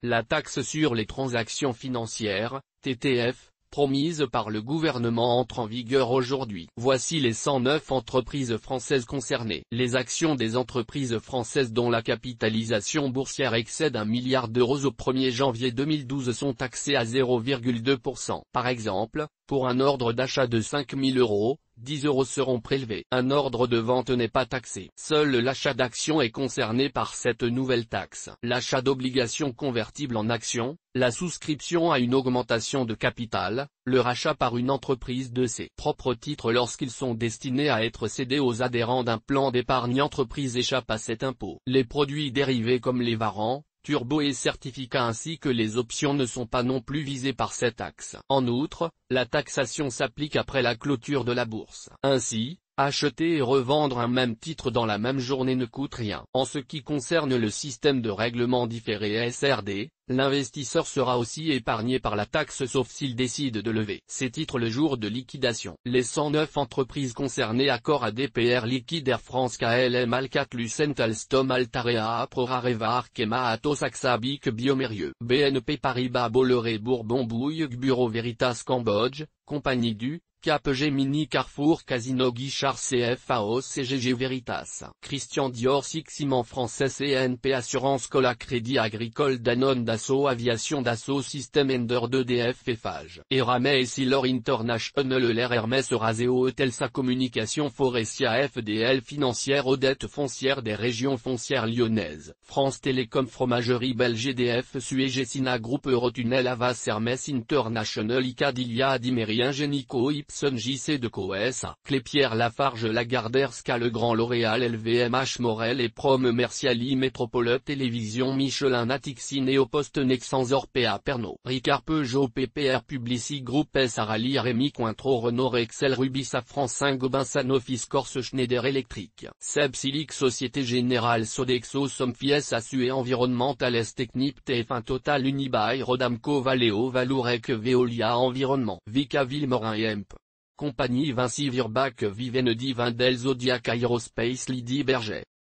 La taxe sur les transactions financières, TTF, promise par le gouvernement entre en vigueur aujourd'hui. Voici les 109 entreprises françaises concernées. Les actions des entreprises françaises dont la capitalisation boursière excède 1 milliard d'euros au 1er janvier 2012 sont taxées à 0,2%. Par exemple, pour un ordre d'achat de 5 000 euros, 10 euros seront prélevés. Un ordre de vente n'est pas taxé. Seul l'achat d'actions est concerné par cette nouvelle taxe. L'achat d'obligations convertibles en actions, la souscription à une augmentation de capital, le rachat par une entreprise de ses propres titres lorsqu'ils sont destinés à être cédés aux adhérents d'un plan d'épargne entreprise échappent à cet impôt. Les produits dérivés comme les warrants, turbo et certificats ainsi que les options ne sont pas non plus visés par cette taxe. En outre, la taxation s'applique après la clôture de la bourse. Ainsi, acheter et revendre un même titre dans la même journée ne coûte rien. En ce qui concerne le système de règlement différé SRD, l'investisseur sera aussi épargné par la taxe sauf s'il décide de lever ses titres le jour de liquidation. Les 109 entreprises concernées Accor ADPR Liquide Air France KLM Alcat Lucent Alstom Altarea Aprorareva Arkema Atos AXA BIC Biomérieux BNP Paribas Bolloré Bourbon Bouygues Bureau Veritas Cambodge, Compagnie du Capgemini Carrefour Casino Guichard CFAO CGG Veritas, Christian Dior Ciment Français CNP Assurance Cola Crédit Agricole Danone Dassault Aviation Dassault Systèmes Ender d'EDF Eiffage, Eramet et Silor International L'air Hermès Euraseo Etelsa Communication Forestia FDL Financière Odette Foncière des Régions Foncières Lyonnaises, France Télécom Fromagerie Belge EDF Suez Sina Groupe Eurotunnel Havas Hermès International Icadilia Adimérien Génico JC de Coesa, Clépierre Lafarge Lagardère Ska Le Grand L'Oréal LVMH Morel et Prom Merciali Métropole Télévision Michelin Natixi Néopost Nexans Orpea Pernod Ricard Peugeot PPR Publici Groupe Sarali Rémi Cointreau Renault Rexel Rubis Safran Saint-Gobain Sanofi Corse Schneider Electric, Seb Silic Société Générale Sodexo Somfies Assue Environnemental Technip TF1 Total Unibail Rodamco Valeo Valourec Veolia Environnement Vica Villemorin et Hemp. Compagnie Vinci Virbac Vivendi Vindel Zodiac Aerospace Lydie Berger.